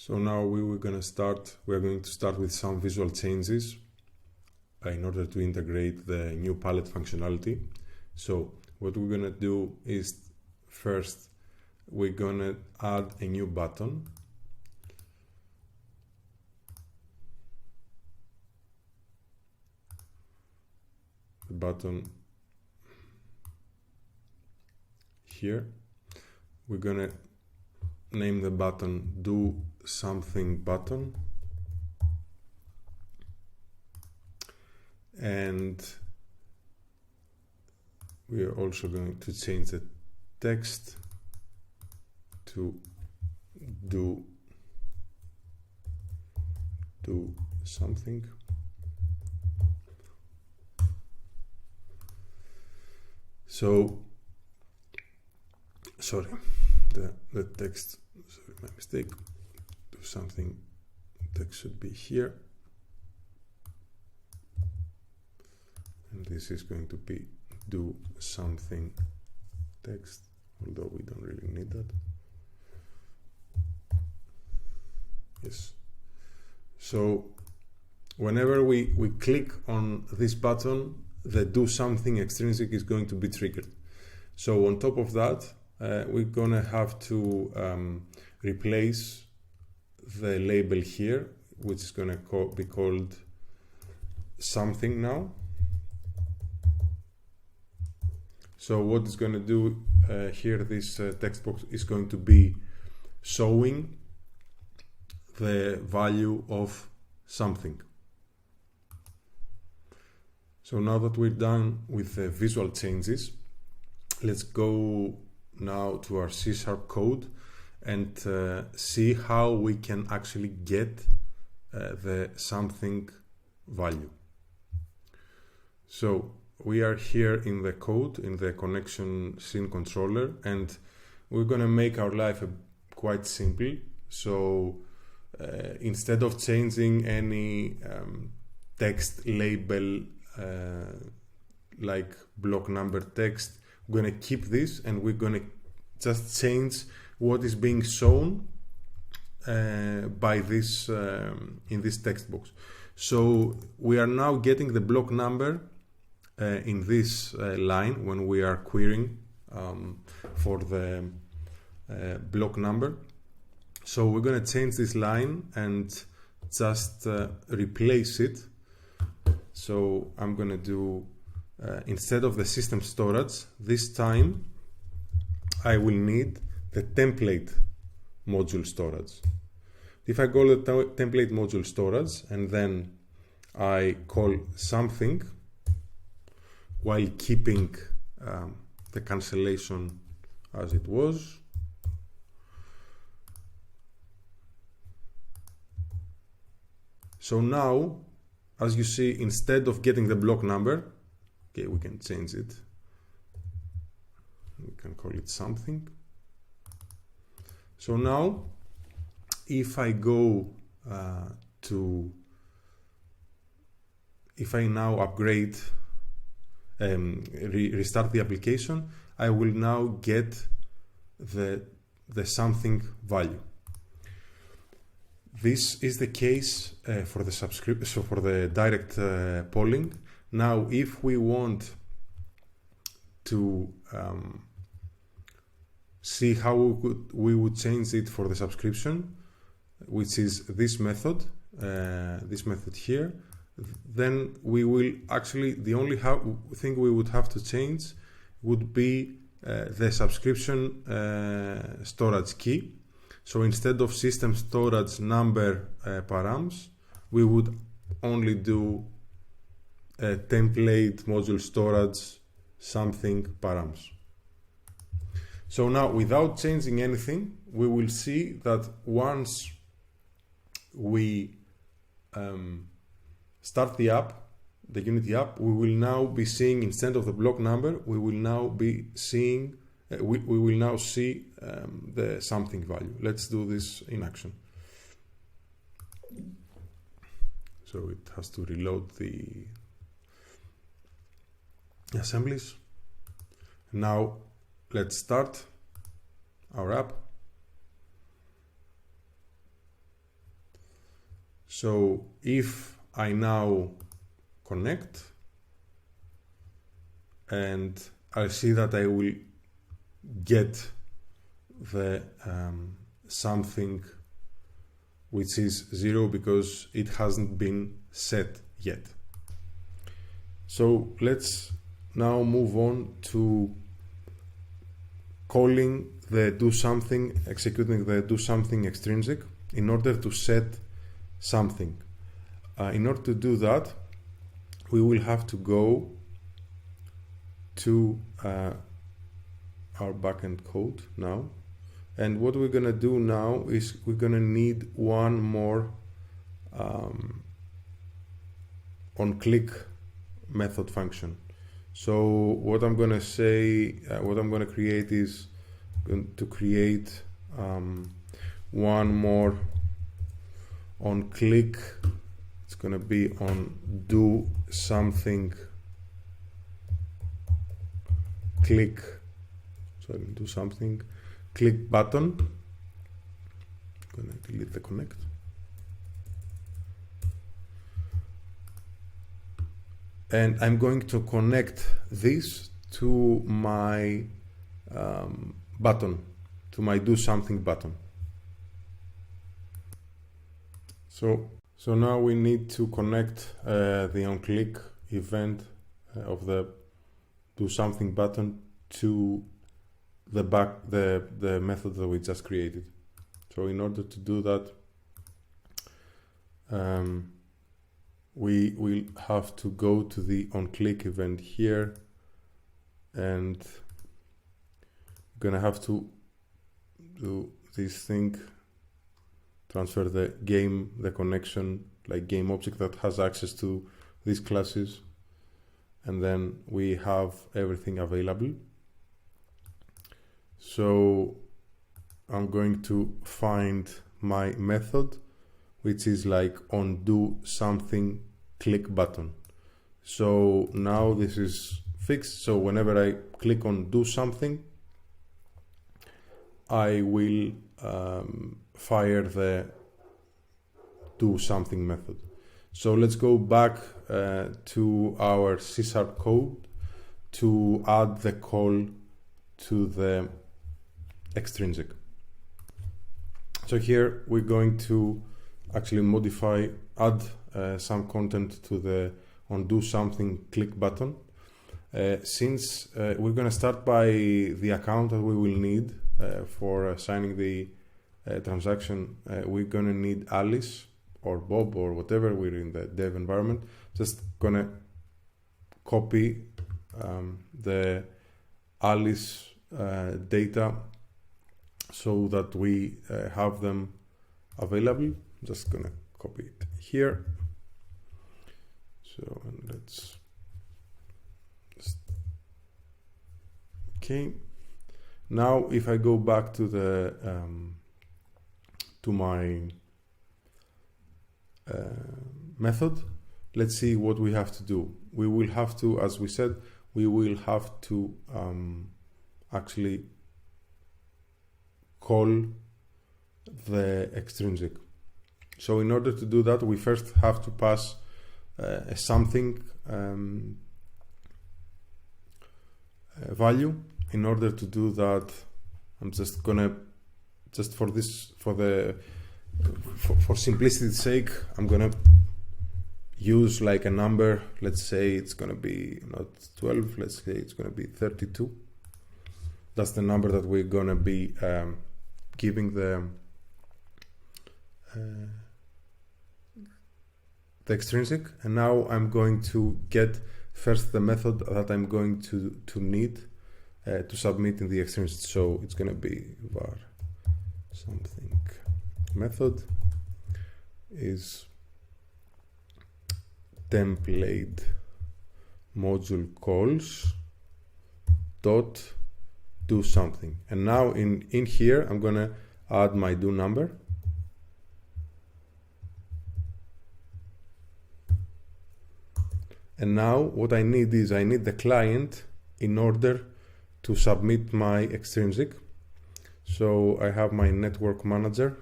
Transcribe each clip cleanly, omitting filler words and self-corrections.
So now we're going to start with some visual changes in order to integrate the new palette functionality. So what we're going to do is first we're going to add a new button. The button here. We're going to name the button DoSomething button, and we are also going to change the text to do something. So sorry, the text, sorry, my mistake, do something, text should be here, and this is going to be do something text, although we don't really need that. Yes. So whenever we click on this button, the do something extrinsic is going to be triggered. So on top of that, we're gonna have to replace the label here, which is gonna be called something now. So what it's gonna do here, this text box is going to be showing the value of something. So now that we're done with the visual changes, let's go now to our C# code and see how we can actually get the something value. So we are here in the code, in the connection scene controller, and we're going to make our life quite simple. So instead of changing any text label like block number text, we're going to keep this and we're going to just change what is being shown by this in this text box. So we are now getting the block number in this line when we are querying for the block number. So we're going to change this line and just replace it. So I'm going to do instead of the system storage, this time I will need the template module storage. If I call the template module storage and then I call something while keeping the cancellation as it was, so now, as you see, instead of getting the block number, okay, we can change it. We can call it something. So now, if I go if I now upgrade, restart the application, I will now get the something value. This is the case for the subscription, so for the direct polling. Now, if we want to see how we would change it for the subscription, which is this method here, then we will actually, the only thing we would have to change would be the subscription storage key. So instead of system storage number params, we would only do template module storage something params. So now, without changing anything, we will see that once we start the app, the Unity app, we will now be seeing, instead of the block number, we will now be seeing we will now see the something value. Let's do this in action. So it has to reload the assemblies. Now let's start our app. So if I now connect, and I see that I will get the something which is 0 because it hasn't been set yet. So let's now move on to calling the DoSomething, executing the DoSomething extrinsic in order to set something. In order to do that, we will have to go to our backend code now. And what we're gonna do now is we're gonna need one more on-click method function. So what I'm gonna say, what I'm gonna create is going to create one more on-click. It's gonna be on DoSomething click. Sorry, DoSomething click button. I'm gonna delete the connect. And I'm going to connect this to my button, to my DoSomething button. So now we need to connect the on-click event of the DoSomething button to the method that we just created. So in order to do that, we will have to go to the on-click event here, and we're gonna have to do this thing, transfer the connection, like game object that has access to these classes, and then we have everything available. So I'm going to find my method, which is like on DoSomething click button. So now this is fixed. So whenever I click on DoSomething, I will fire the DoSomething method. So let's go back to our C# code to add the call to the extrinsic. So here we're going to actually modify, add some content to the on DoSomething click button. Since we're going to start by the account that we will need for signing the transaction, we're going to need Alice or Bob or whatever. We're in the dev environment. Just gonna copy the Alice data so that we have them available. Just gonna copy it here. So let's okay. Now if I go back to the to my method, let's see what we have to do. We will have to, as we said, we will have to actually call the extrinsic. So in order to do that, we first have to pass a something value. In order to do that, I'm just gonna, just for this, for simplicity's sake, I'm gonna use like a number. Let's say it's gonna be not 12, let's say it's gonna be 32. That's the number that we're gonna be giving the extrinsic. And now I'm going to get first the method that I'm going to need to submit in the extrinsic. So it's gonna be var something method is template module calls dot do something. And now in here I'm gonna add my do number, and now what I need is I need the client in order to submit my extrinsic. So I have my network manager,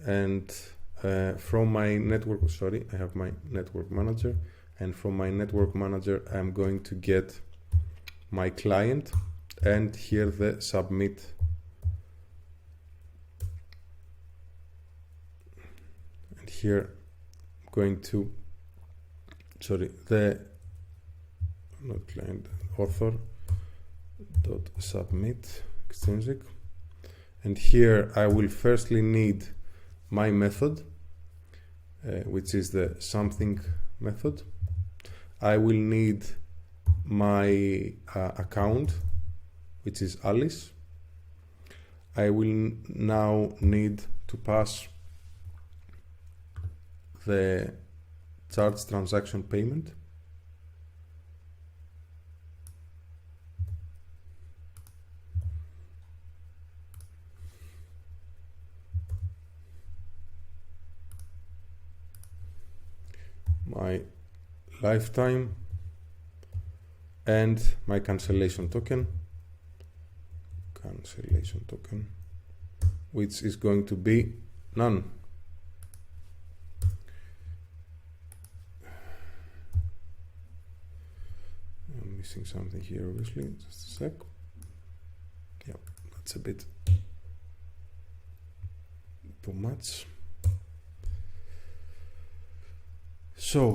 and from my network, sorry, I have my network manager, and from my network manager I'm going to get my client, and here the submit, and here I'm going to, sorry, the not client, author dot submit extrinsic, and here I will firstly need my method, which is the something method. I will need my account, which is Alice. I will now need to pass the charge transaction payment. My lifetime and my cancellation token, which is going to be none. I'm missing something here, obviously. Just a sec. Yeah, that's a bit too much. So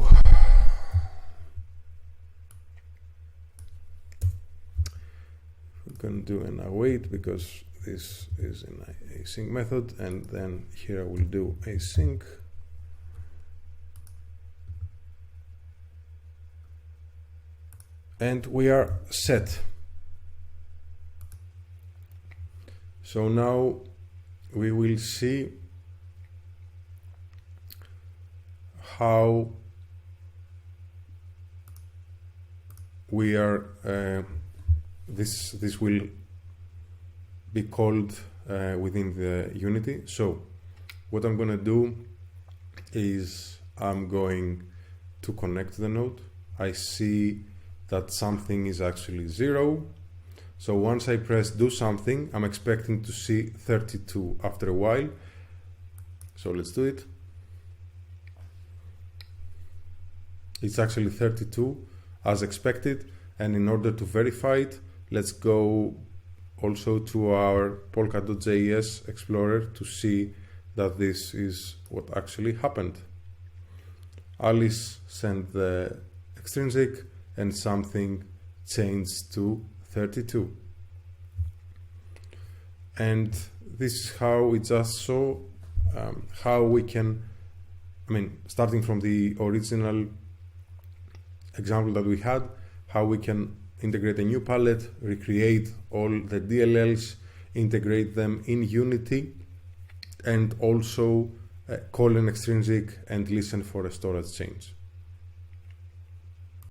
we're going to do an await, because this is an async method, and then here I will do async. And we are set. So now we will see how we are this will be called within the Unity. So what I'm going to do is I'm going to connect the node. I see that something is actually 0. So once I press do something, I'm expecting to see 32 after a while. So let's do it. It's actually 32 as expected, and in order to verify it, let's go also to our Polka.js Explorer to see that this is what actually happened. Alice sent the extrinsic and something changed to 32. And this is how we just saw how we can, starting from the original example that we had, how we can integrate a new palette, recreate all the DLLs, integrate them in Unity, and also call an extrinsic and listen for a storage change.